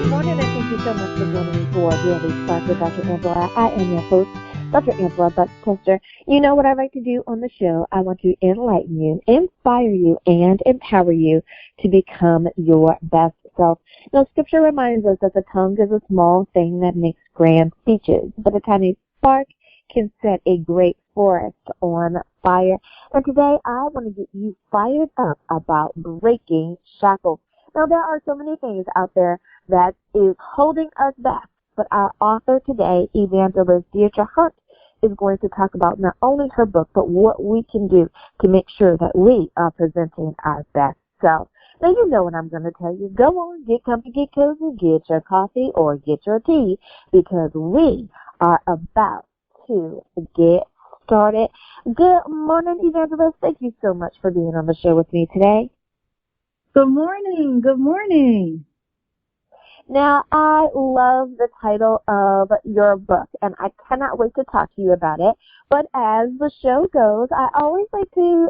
Good morning, and thank you so much for joining me for Daily Spark with Dr. Angela. I am your host, Dr. Angela Buck-Tester. You know what I like to do on the show. I want to enlighten you, inspire you, and empower you to become your best self. Now, Scripture reminds us that the tongue is a small thing that makes grand speeches, but a tiny spark can set a great forest on fire. And today, I want to get you fired up about breaking shackles. Now, there are so many things out there that is holding us back, but our author today, Evangelist Deirdre Hunt, is going to talk about not only her book, but what we can do to make sure that we are presenting our best self. Now, you know what I'm going to tell you. Go on, get comfy, get cozy, get your coffee or get your tea, because we are about to get started. Good morning, Evangelist. Thank you so much for being on the show with me today. Good morning. Good morning. Now, I love the title of your book, and I cannot wait to talk to you about it. But as the show goes, I always like to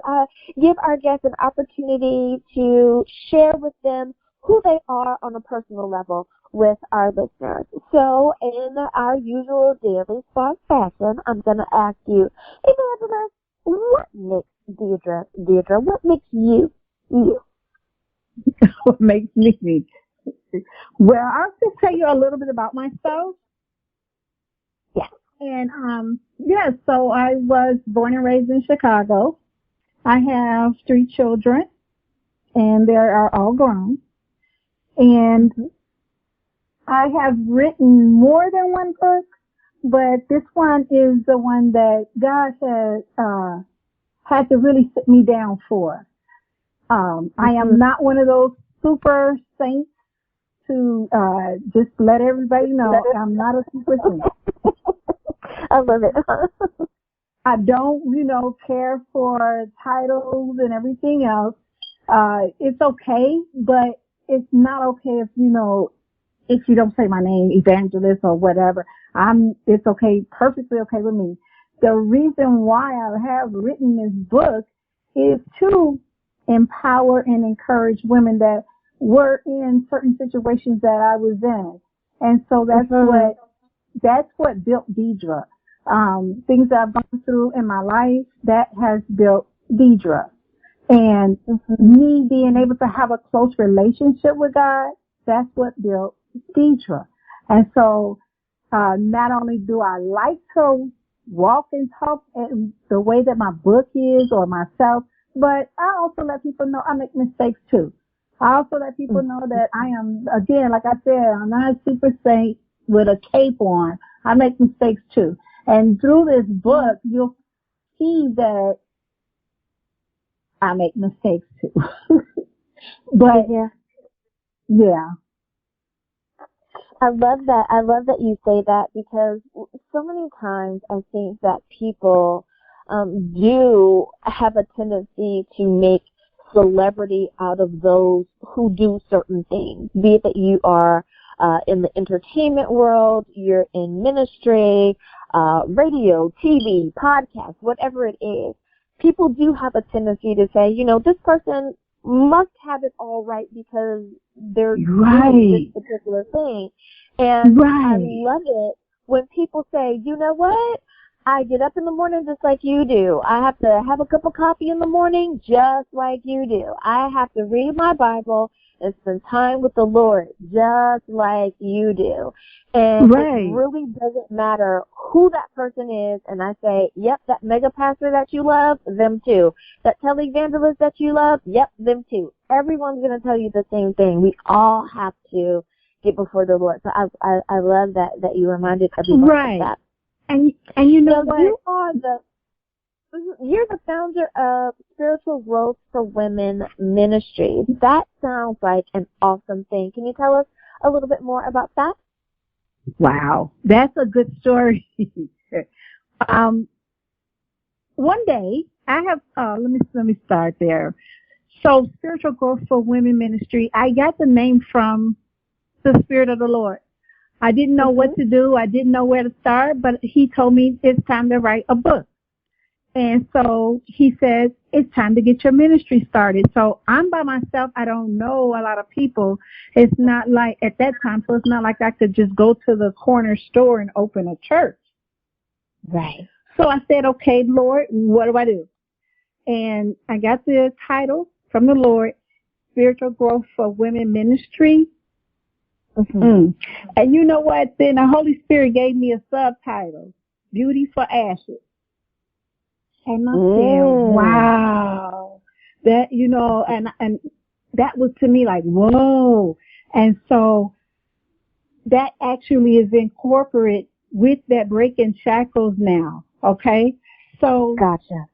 give our guests an opportunity to share with them who they are on a personal level with our listeners. So, in our usual Daily Spark fashion, I'm going to ask you, Evangelist, what makes Deirdre, what makes you, you? What makes me? Well, I'll just tell you a little bit about myself. Yes. And, so I was born and raised in Chicago. I have 3 children, and they are all grown. And I have written more than one book, but this one is the one that God has had to really sit me down for. I am not one of those super saints to just let everybody know I'm not a super saint. I love it. I don't, care for titles and everything else. It's okay, but it's not okay if you don't say my name, evangelist or whatever. It's okay, perfectly okay with me. The reason why I have written this book is to empower and encourage women that were in certain situations that I was in. And so that's what built Deirdre. Things that I've gone through in my life, that has built Deirdre. And me being able to have a close relationship with God, that's what built Deirdre. And so, not only do I like to walk and talk in the way that my book is or myself, but I also let people know I make mistakes too. I also let people know that I am, again, like I said, I'm not a super saint with a cape on. I make mistakes too. And through this book, you'll see that I make mistakes too. But yeah. I love that. I love that you say that, because so many times I think that people do have a tendency to make celebrity out of those who do certain things, be it that you are in the entertainment world, you're in ministry, radio, TV, podcast, whatever it is. People do have a tendency to say, this person must have it all right because they're doing this particular thing. And I love it when people say, you know what? I get up in the morning just like you do. I have to have a cup of coffee in the morning just like you do. I have to read my Bible and spend time with the Lord just like you do. And it really doesn't matter who that person is. And I say, yep, that mega pastor that you love, them too. That televangelist that you love, yep, them too. Everyone's going to tell you the same thing. We all have to get before the Lord. So I love that you reminded everyone of that. And you know what? You're the founder of Spiritual Growth for Women Ministries. That sounds like an awesome thing. Can you tell us a little bit more about that? Wow, that's a good story. One day, I have, let me start there. So Spiritual Growth for Women Ministry, I got the name from the Spirit of the Lord. I didn't know what to do. I didn't know where to start, but he told me it's time to write a book. And so he says, it's time to get your ministry started. So I'm by myself. I don't know a lot of people. It's not like at that time, so it's not like I could just go to the corner store and open a church. Right. So I said, okay, Lord, what do I do? And I got the title from the Lord, Spiritual Growth for Women Ministry. Mm-hmm. And you know what? Then the Holy Spirit gave me a subtitle, Beauty for Ashes. And I said, wow, that, you know, and that was to me like, whoa. And so that actually is incorporated with that Breaking Shackles now. Okay. So gotcha.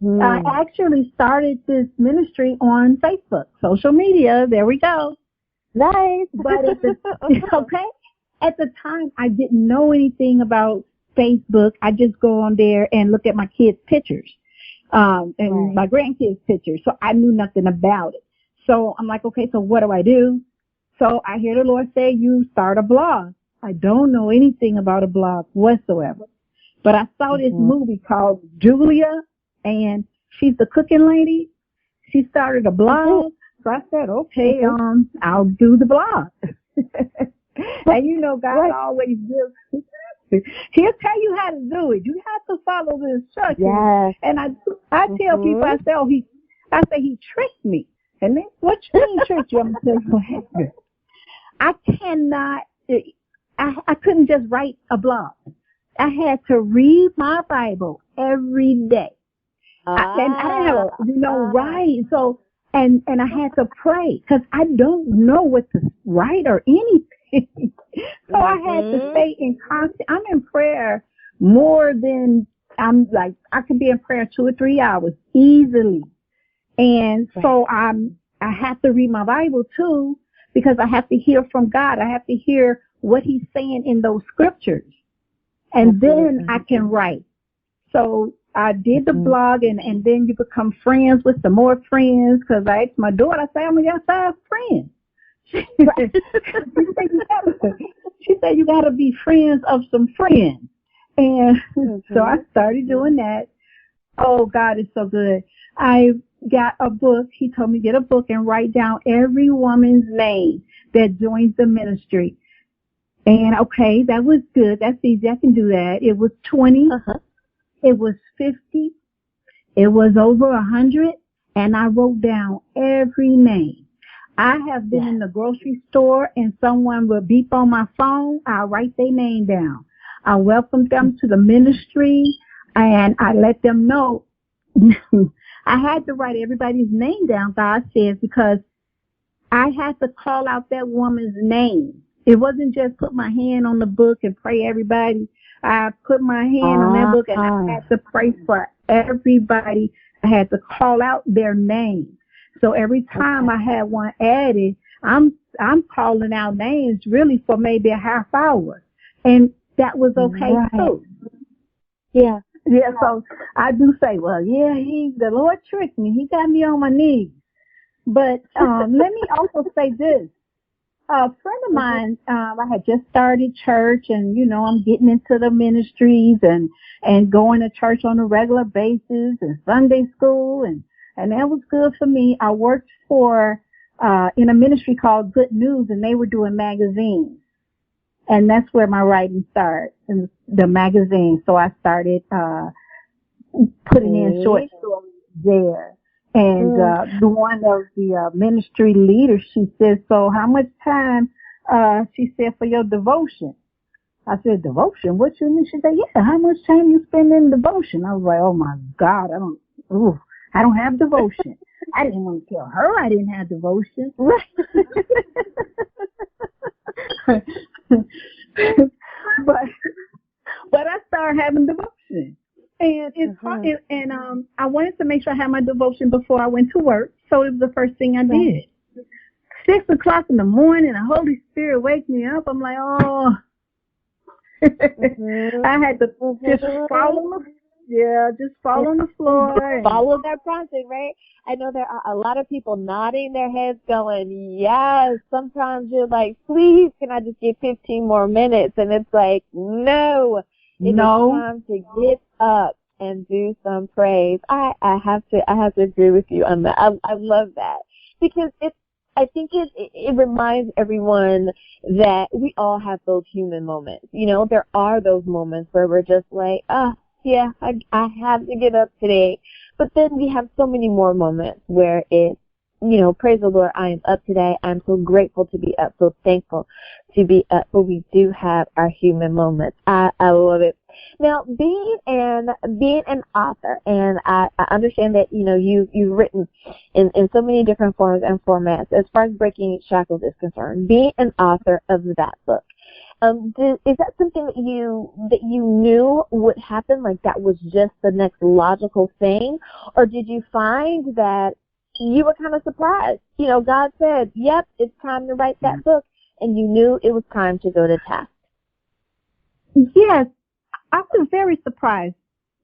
I actually started this ministry on Facebook, social media. There we go. Nice. But at the time, I didn't know anything about Facebook. I just go on there and look at my kids' pictures, and my grandkids' pictures. So I knew nothing about it. So I'm like, okay, so what do I do? So I hear the Lord say, you start a blog. I don't know anything about a blog whatsoever. But I saw this movie called Julia, and she's the cooking lady. She started a blog. So I said, okay, I'll do the blog. And you know, God always gives. He'll tell you how to do it. You have to follow the instructions. Yes. And I tell people, I say, he tricked me. And then, what you mean tricked you? I'm going to tell you what happened. I cannot, I couldn't just write a blog. I had to read my Bible every day. And I didn't have right. So, and I had to pray because I don't know what to write or anything. So I had to stay in constant. I'm in prayer more than I could be in prayer 2 or 3 hours easily. And so I have to read my Bible too, because I have to hear from God. I have to hear what he's saying in those scriptures. And then I can write. So I did the blog, and then you become friends with some more friends, because I asked my daughter, I say, I'm going to have friends. She said, you got to be friends of some friends. And so I started doing that. Oh, God is so good. I got a book. He told me get a book and write down every woman's name that joins the ministry. And, okay, that was good. That's easy. I can do that. It was 20. It was 50. It was over 100. And I wrote down every name. I have been in the grocery store and someone will beep on my phone. I'll write their name down. I welcome them to the ministry, and I let them know. I had to write everybody's name down, God says, because I had to call out that woman's name. It wasn't just put my hand on the book and pray everybody. I put my hand on that book and I had to pray for everybody. I had to call out their name. So every time I had one added, I'm calling out names really for maybe a half hour. And that was okay too. Yeah. Yeah, so I do say, well, yeah, the Lord tricked me. He got me on my knees. But let me also say this. A friend of mine, I had just started church, and, you know, I'm getting into the ministries and going to church on a regular basis and Sunday school, and that was good for me. I worked in a ministry called Good News, and they were doing magazines. And that's where my writing started, in the magazine. So I started putting in short stories there. And one of the ministry leaders, she said, so how much time, she said, for your devotion? I said, devotion? What you mean? She said, yeah, how much time you spend in devotion? I was like, oh my God, I don't have devotion. I didn't want to tell her I didn't have devotion. but I started having devotion. And it's hard, and I wanted to make sure I had my devotion before I went to work, so it was the first thing I did. 6 o'clock in the morning, the Holy Spirit wakes me up. I'm like, oh. I had to just fall on the floor. Follow that process, right? I know there are a lot of people nodding their heads going, yes. Sometimes you're like, please, can I just get 15 more minutes? And it's like, no. It is time to get up and do some praise. I have to agree with you on that. I love that because I think it reminds everyone that we all have those human moments. You know, there are those moments where we're just like, yeah, I have to get up today. But then we have so many more moments where it's, you know, praise the Lord, I am up today. I'm so grateful to be up, so thankful to be up. But we do have our human moments. I love it. Now, being an author, and I understand that, you know, you've written in so many different forms and formats as far as Breaking Shackles is concerned. Being an author of that book, is that something that you knew would happen? Like that was just the next logical thing, or did you find that you were kind of surprised? You know, God said, "Yep, it's time to write that book," and you knew it was time to go to task. Yes, I was very surprised.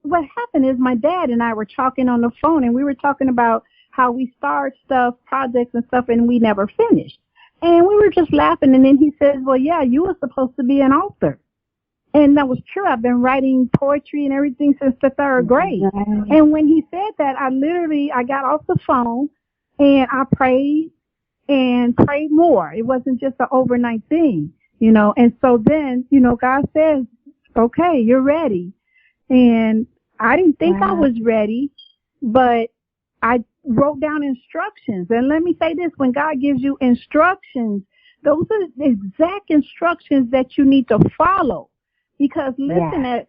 What happened is my dad and I were talking on the phone, and we were talking about how we start stuff, projects and stuff, and we never finished. And we were just laughing, and then he says, well, yeah, you were supposed to be an author. And that was true. I've been writing poetry and everything since the third grade. And when he said that, I got off the phone, and I prayed and prayed more. It wasn't just an overnight thing, you know. And so then, you know, God says, okay, you're ready. And I didn't think I was ready, but I wrote down instructions. And let me say this, when God gives you instructions, those are the exact instructions that you need to follow. Because listen,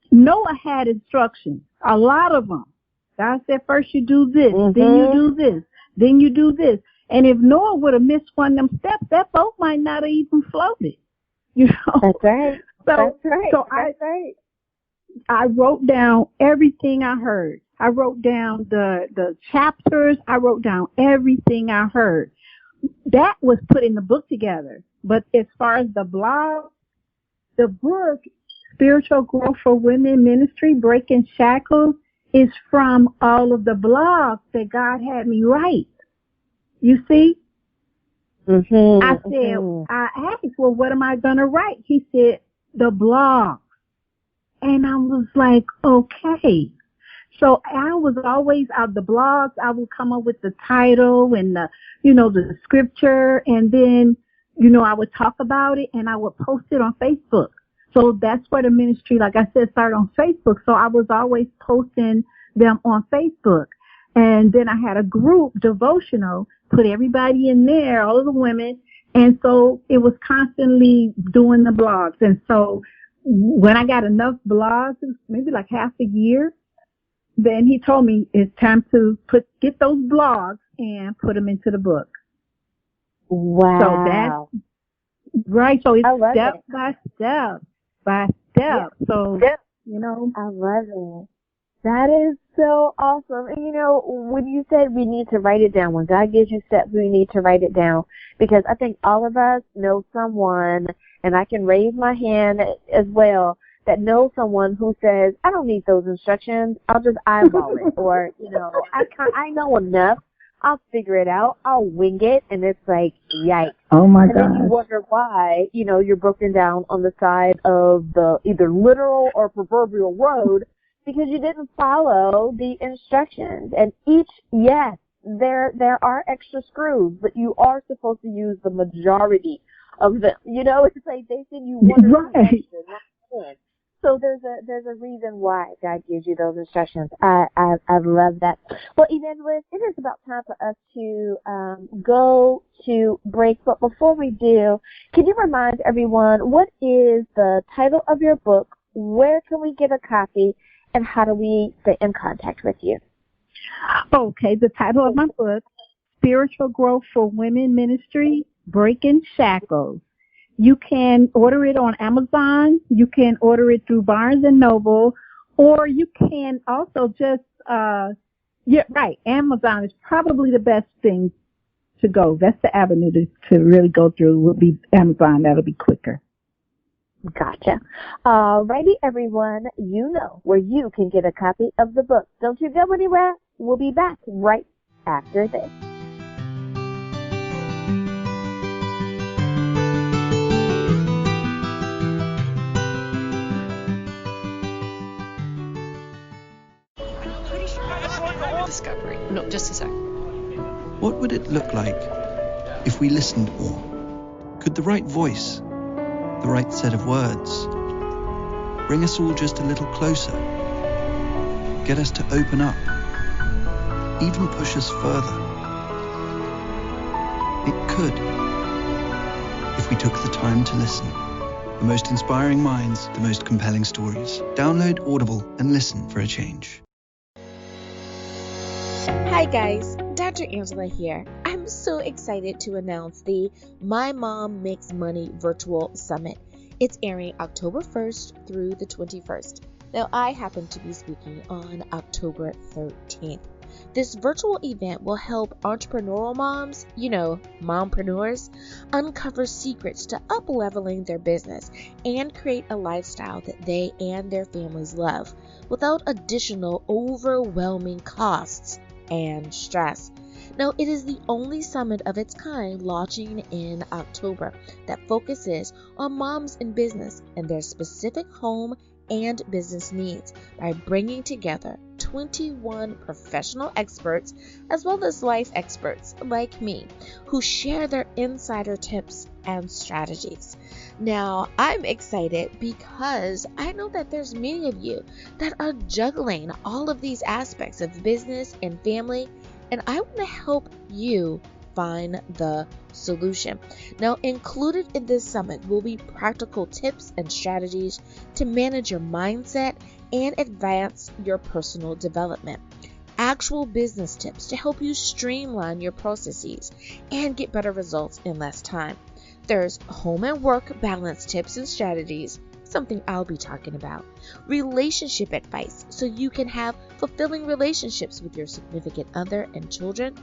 Noah had instructions, a lot of them. God said, first you do this, then you do this, then you do this. And if Noah would have missed one of them steps, that boat might not have even floated. You know? That's right. So I wrote down everything I heard. I wrote down the chapters. I wrote down everything I heard. That was putting the book together. But as far as the blog, the book, Spiritual Growth for Women Ministry, Breaking Shackles, is from all of the blogs that God had me write. You see? I said, I asked, well, what am I going to write? He said, the blog. And I was like, okay. So I was always out the blogs. I would come up with the title and the scripture, and then, I would talk about it and I would post it on Facebook. So that's where the ministry, like I said, started on Facebook. So I was always posting them on Facebook. And then I had a group devotional, put everybody in there, all of the women. And so it was constantly doing the blogs. And so when I got enough blogs, maybe like half a year, then he told me it's time to get those blogs and put them into the book. Wow. So that's right. So it's step by step. Yeah. So, I love it. That is so awesome. And, when you said we need to write it down, when God gives you steps, we need to write it down. Because I think all of us know someone, and I can raise my hand as well, that knows someone who says, I don't need those instructions. I'll just eyeball it. Or, I know enough. I'll figure it out. I'll wing it. And it's like, yikes. Oh, my God. And then you wonder why, you're broken down on the side of the either literal or proverbial road because you didn't follow the instructions. And there are extra screws, but you are supposed to use the majority of them. It's like they said you wanted to not one. So there's a reason why God gives you those instructions. I love that. Well, Evangelist, it is about time for us to go to break. But before we do, can you remind everyone what is the title of your book? Where can we get a copy? And how do we stay in contact with you? Okay, the title of my book, Spiritual Growth for Women Ministry, Breaking Shackles. You can order it on Amazon. You can order it through Barnes & Noble. Or you can also just, Amazon is probably the best thing to go. That's the avenue to really go through would be Amazon. That'll be quicker. Gotcha. Alrighty, everyone. You know where you can get a copy of the book. Don't you go anywhere. We'll be back right after this. discovery. No, just a sec. What would it look like if we listened more? Could the right voice, the right set of words, bring us all just a little closer? Get us to open up, even push us further? It could, if we took the time to listen. The most inspiring minds, the most compelling stories. Download Audible and listen for a change. Hi guys, Dr. Angela here. I'm so excited to announce the My Mom Makes Money Virtual Summit. It's airing October 1st through the 21st. Now, I happen to be speaking on October 13th. This virtual event will help entrepreneurial moms, mompreneurs, uncover secrets to up-leveling their business and create a lifestyle that they and their families love without additional overwhelming costs and stress. Now, it is the only summit of its kind launching in October that focuses on moms in business and their specific home and business needs by bringing together 21 professional experts as well as life experts like me who share their insider tips and strategies. Now, I'm excited because I know that there's many of you that are juggling all of these aspects of business and family, and I want to help you find the solution. Now, included in this summit will be practical tips and strategies to manage your mindset and advance your personal development. Actual business tips to help you streamline your processes and get better results in less time. There's home and work balance tips and strategies, something I'll be talking about. Relationship advice so you can have fulfilling relationships with your significant other and children,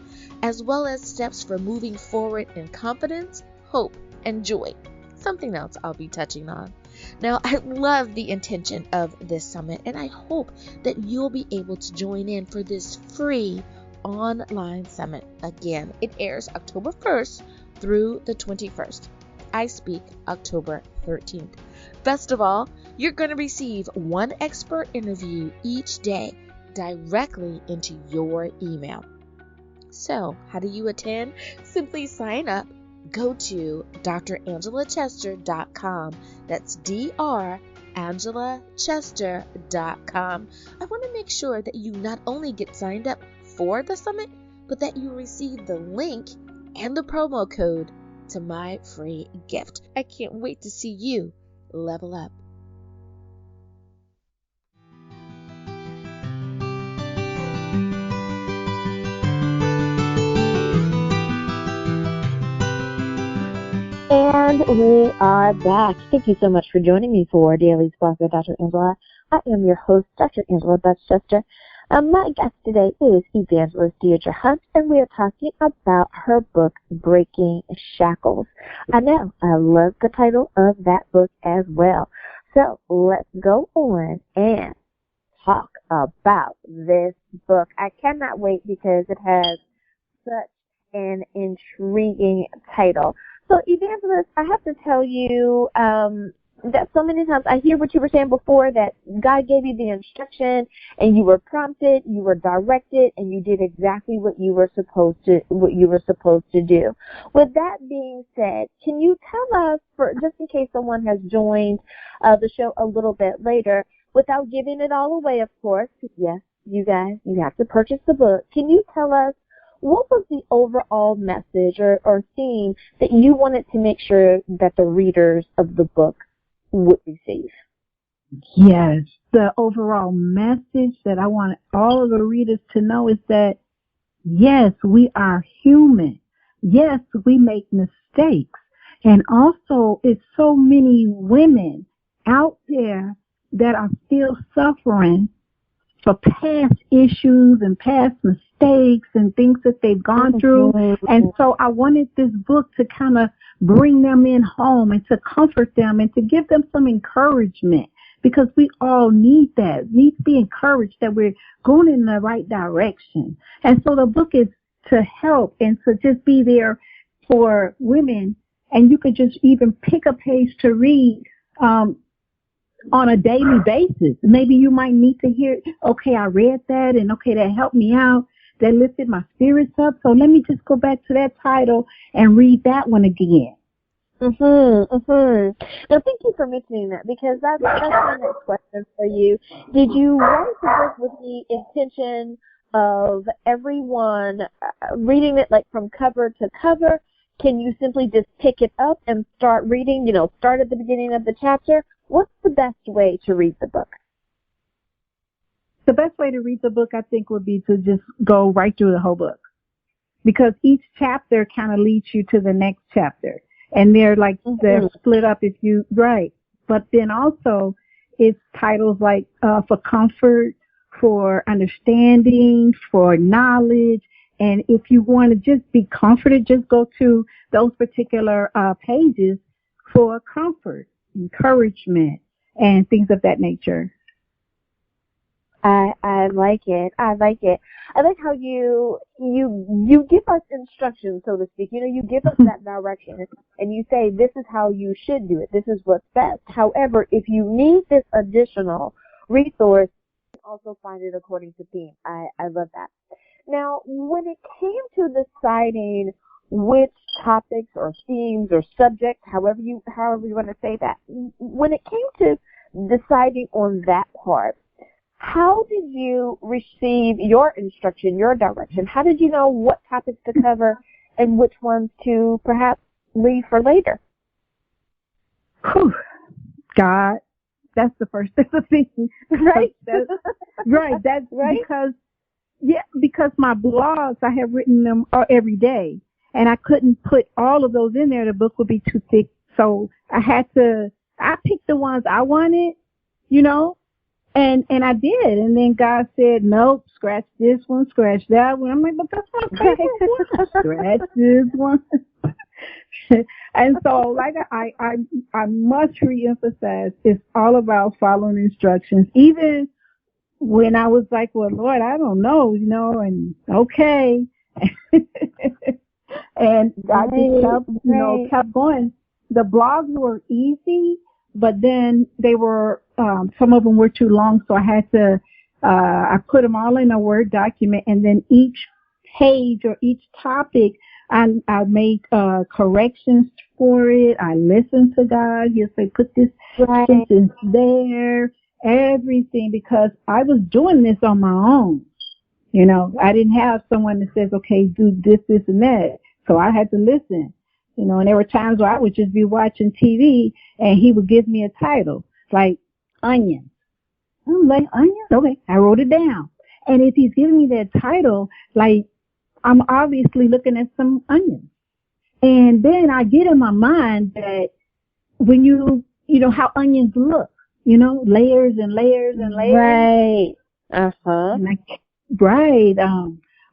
as well as steps for moving forward in confidence, hope, and joy. Something else I'll be touching on. Now, I love the intention of this summit, and I hope that you'll be able to join in for this free online summit. Again, it airs October 1st through the 21st. I speak October 13th. Best of all, you're going to receive one expert interview each day directly into your email. So, how do you attend? Simply sign up. Go to drangellachester.com. That's drangellachester.com. I want to make sure that you not only get signed up for the summit, but that you receive the link and the promo code to my free gift. I can't wait to see you level up. And we are back. Thank you so much for joining me for Daily Spark with Dr. Angela. I am your host, Dr. Angela Chester. My guest today is Evangelist Deirdre Hunt, and we are talking about her book, Breaking Shackles. I know, I love the title of that book as well. So let's go on and talk about this book. I cannot wait because it has such an intriguing title. So, Evangelist, I have to tell you that so many times I hear what you were saying before, that God gave you the instruction and you were prompted, you were directed, and you did exactly what you were supposed to do. With that being said, can you tell us, for just in case someone has joined the show a little bit later, without giving it all away, of course, because yes, you guys, you have to purchase the book. Can you tell us what was the overall message or theme that you wanted to make sure that the readers of the book would receive? Yes, the overall message that I want all of the readers to know is that, yes, we are human. Yes, we make mistakes. And also, it's so many women out there that are still suffering for past issues and past mistakes and things that they've gone through. And so I wanted this book to kind of bring them in home and to comfort them and to give them some encouragement, because we all need that. We need to be encouraged that we're going in the right direction. And so the book is to help and to just be there for women. And you could just even pick a page to read on a daily basis. Maybe you might need to hear, okay, I read that, and okay, that helped me out. that lifted my spirits up. So let me just go back to that title and read that one again. Now, thank you for mentioning that, because that's my next question for you. Did you write the book with the intention of everyone reading it like from cover to cover? Can you simply just pick it up and start reading, start at the beginning of the chapter? What's the best way to read the book? The best way to read the book, I think, would be to just go right through the whole book, because each chapter kind of leads you to the next chapter. And they're split up right. But then also it's titles like for comfort, for understanding, for knowledge. And if you want to just be comforted, just go to those particular pages for comfort, encouragement, and things of that nature. I like it. I like how you give us instructions, so to speak. You give us that direction, and you say this is how you should do it. This is what's best. However, if you need this additional resource, you can also find it according to theme. I love that. Now, when it came to deciding which topics or themes or subjects, however you want to say that, when it came to deciding on that part, how did you receive your instruction, your direction? How did you know what topics to cover and which ones to perhaps leave for later? God, that's the first thing. Right. That's right. Because my blogs, I have written them every day, and I couldn't put all of those in there. The book would be too thick. So I picked the ones I wanted, And I did, and then God said, "Nope, scratch this one, scratch that one." I'm like, "But that's my favorite one." Scratch this one. And so, I must reemphasize, it's all about following instructions. Even when I was like, "Well, Lord, I don't know," and okay, and I just kept going. The blogs were easy, but then they were, some of them were too long, so I had to, I put them all in a Word document, and then each page or each topic, I made corrections for it. I listened to God. He'll say, put this sentence there, everything, because I was doing this on my own. I didn't have someone that says, okay, do this, this, and that. So I had to listen. And there were times where I would just be watching TV and he would give me a title, like onions. I'm like, onions? Okay. I wrote it down. And if he's giving me that title, like, I'm obviously looking at some onions. And then I get in my mind that when you how onions look, layers and layers and layers. Right. Uh-huh. Right.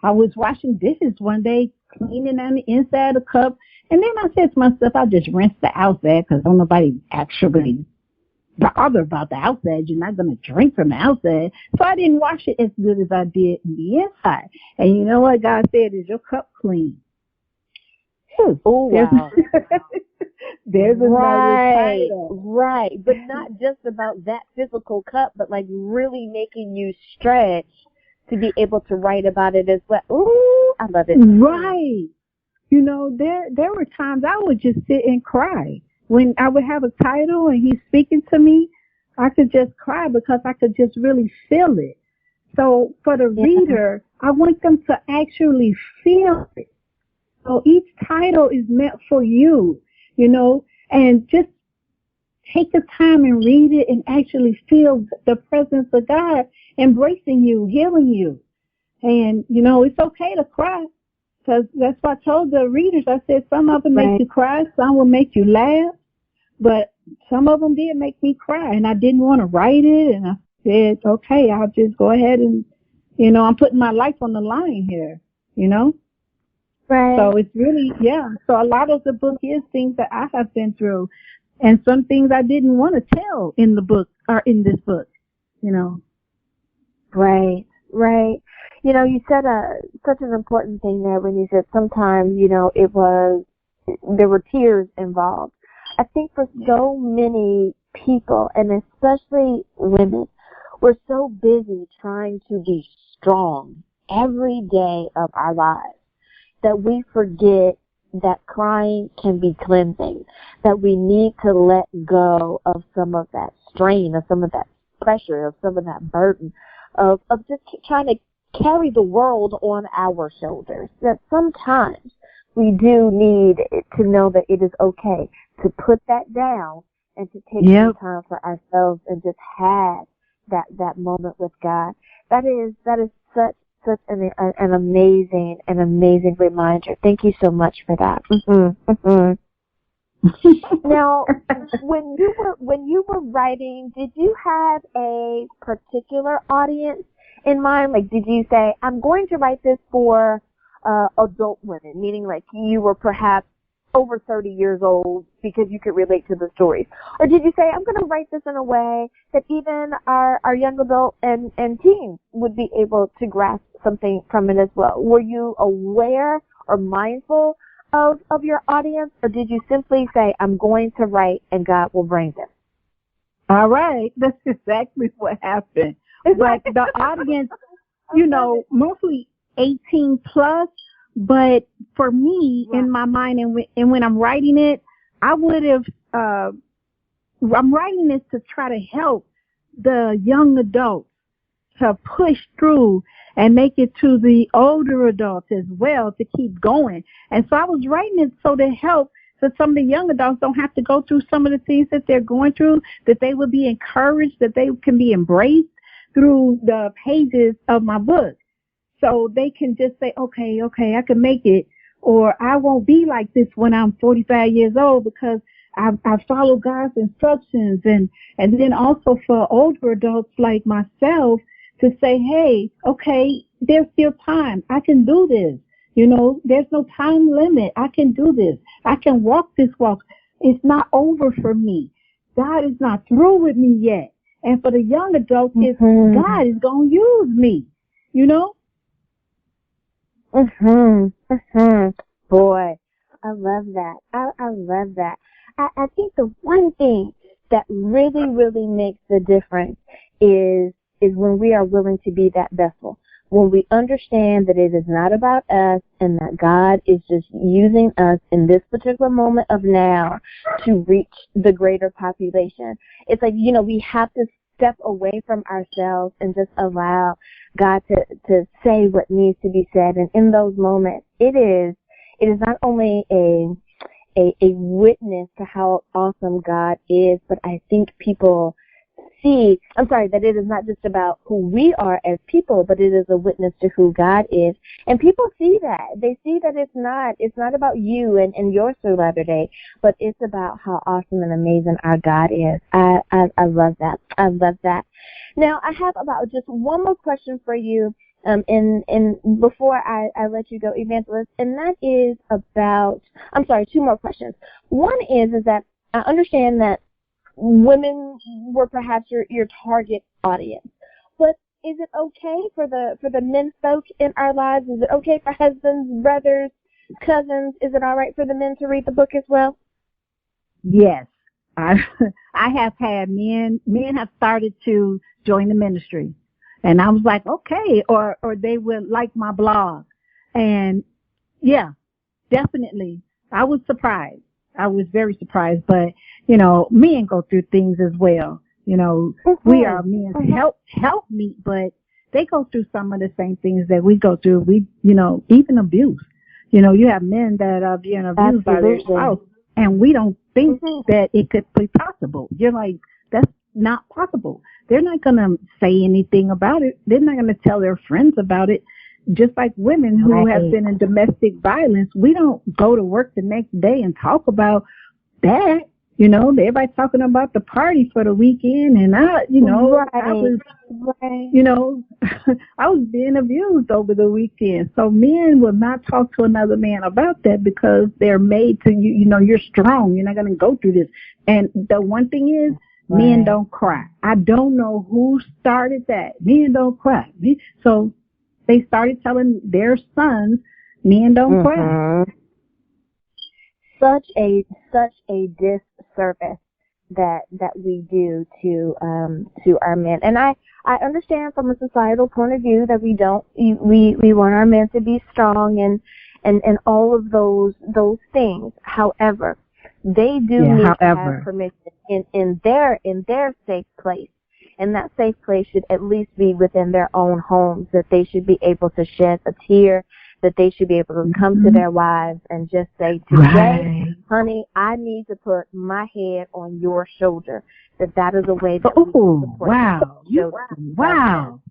I was washing dishes one day, cleaning on the inside of the cup. And then I said to myself, I'll just rinse the outside because don't nobody actually bother about the outside. You're not going to drink from the outside. So I didn't wash it as good as I did in the inside. And you know what God said? Is your cup clean? Oh, wow. There's another title. Right. But not just about that physical cup, but like really making you stretch to be able to write about it as well. Ooh, I love it. Right. There were times I would just sit and cry. When I would have a title and he's speaking to me, I could just cry because I could just really feel it. So for the reader, I want them to actually feel it. So each title is meant for you, and just take the time and read it and actually feel the presence of God embracing you, healing you. And, it's okay to cry. Because that's what I told the readers. I said some of them make you cry, some will make you laugh, but some of them did make me cry, and I didn't want to write it, and I said, okay, I'll just go ahead and, I'm putting my life on the line here, Right. So it's really, so a lot of the book is things that I have been through, and some things I didn't want to tell in the book, or in this book, Right. You said such an important thing there when you said sometimes, there were tears involved. I think for so many people, and especially women, we're so busy trying to be strong every day of our lives, that we forget that crying can be cleansing, that we need to let go of some of that strain, of some of that pressure, of some of that burden, of just trying to carry the world on our shoulders. That sometimes we do need to know that it is okay to put that down and to take some time for ourselves and just have that moment with God. That is such an amazing reminder. Thank you so much for that. Now, when you were writing, did you have a particular audience in mind? Like, did you say, I'm going to write this for adult women, meaning like you were perhaps over 30 years old because you could relate to the stories? Or did you say, I'm going to write this in a way that even our young adult and teens would be able to grasp something from it as well? Were you aware or mindful of your audience, or did you simply say, I'm going to write and God will bring them? All right. That's exactly what happened. But the audience, mostly 18 plus, but for me, in my mind, and when I'm writing it, I would have, I'm writing this to try to help the young adults to push through and make it to the older adults as well to keep going. And so I was writing it so to help, so some of the young adults don't have to go through some of the things that they're going through, that they will be encouraged, that they can be embraced through the pages of my book. So they can just say, okay, I can make it, or I won't be like this when I'm 45 years old because I follow God's instructions. And then also for older adults like myself to say, hey, okay, there's still time. I can do this. There's no time limit. I can do this. I can walk this walk. It's not over for me. God is not through with me yet. And for the young adults, it's God is going to use me, Boy, I love that. I love that. I think the one thing that really, really makes the difference is when we are willing to be that vessel. When we understand that it is not about us and that God is just using us in this particular moment of now to reach the greater population. It's like, we have to step away from ourselves and just allow God to say what needs to be said. And in those moments, it is not only a witness to how awesome God is, but I think people see, that it is not just about who we are as people, but it is a witness to who God is. And people see that. They see that it's not about you and your celebrity, but it's about how awesome and amazing our God is. I love that. I love that. Now, I have about just one more question for you, and before I let you go, Evangelist, and that is about, two more questions. One is that I understand that women were perhaps your target audience, but is it okay for the men folk in our lives? Is it okay for husbands, brothers, cousins? Is it all right for the men to read the book as well? Yes, I have had men have started to join the ministry, and I was like, okay, or they would like my blog, and yeah, definitely, I was surprised. I was very surprised, but men go through things as well. We are men's help meet, but they go through some of the same things that we go through. We, even abuse. You have men that are being abused by their spouse, and we don't think that it could be possible. You're like, that's not possible. They're not going to say anything about it. They're not going to tell their friends about it. Just like women who have been in domestic violence, we don't go to work the next day and talk about that. Everybody's talking about the party for the weekend, and I was, I was being abused over the weekend. So men will not talk to another man about that because they're made to, you're strong. You're not going to go through this. And the one thing is, men don't cry. I don't know who started that. Men don't cry. So they started telling their sons, men don't cry. Such a disservice that we do to our men. And I I understand from a societal point of view that we want our men to be strong and all of those things. However, they do need to have permission in their safe place. And that safe place should at least be within their own homes, that they should be able to shed a tear, that they should be able to come to their wives and just say, today, honey, I need to put my head on your shoulder. That is a way that we can support wow.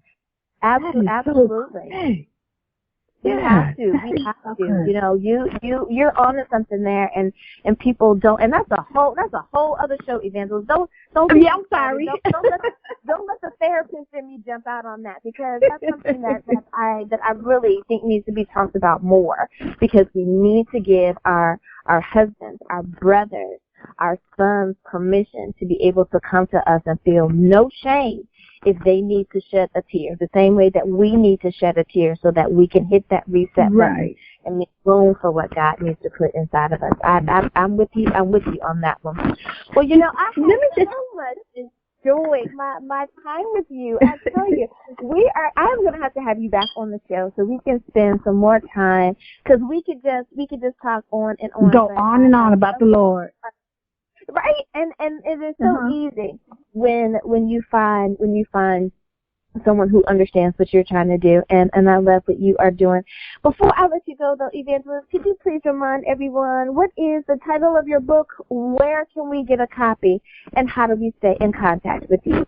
Absolutely. You have to. We have to. You know, you're onto something there, and people don't. And that's a whole other show, Evangelist. Don't. I'm sorry. Don't let the therapist in me jump out on that, because that's something that I really think needs to be talked about more, because we need to give our husbands, our brothers, our sons permission to be able to come to us and feel no shame if they need to shed a tear, the same way that we need to shed a tear so that we can hit that reset button and make room for what God needs to put inside of us. I'm with you. I'm with you on that one. Well, you know, I have so much enjoyed my time with you. I tell you, I'm going to have you back on the show so we can spend some more time, because we could just talk on and on. Go on and on about the Lord. Right, and it is so easy when you find someone who understands what you're trying to do, and I love what you are doing. Before I let you go, though, Evangelist, could you please remind everyone, what is the title of your book, where can we get a copy, and how do we stay in contact with you?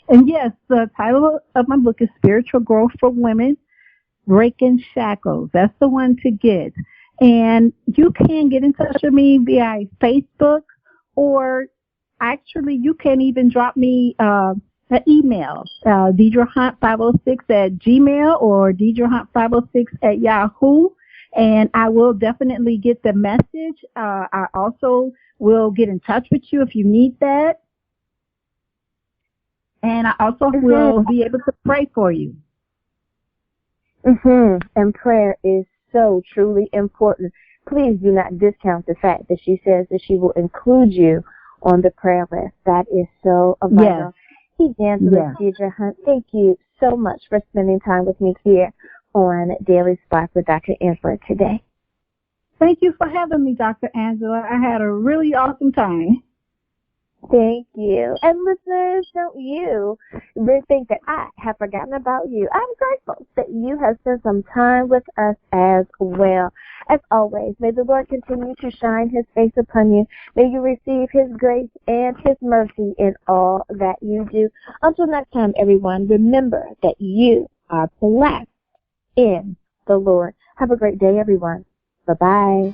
And yes, the title of my book is Spiritual Growth for Women, Breaking Shackles. That's the one to get. And you can get in touch with me via Facebook, or actually you can even drop me an email, Deirdre Hunt 506 at Gmail or Deirdre Hunt 506 at Yahoo, and I will definitely get the message. I also will get in touch with you if you need that. And I also will be able to pray for you. And prayer is so truly important. Please do not discount the fact that she says that she will include you on the prayer list. That is so vital. Evangelist Deirdre Hunt, thank you so much for spending time with me here on Daily Spark with Dr. Angela today. Thank you for having me, Dr. Angela. I had a really awesome time. Thank you. And listeners, don't you think that I have forgotten about you. I'm grateful that you have spent some time with us as well. As always, may the Lord continue to shine his face upon you. May you receive his grace and his mercy in all that you do. Until next time, everyone, remember that you are blessed in the Lord. Have a great day, everyone. Bye-bye.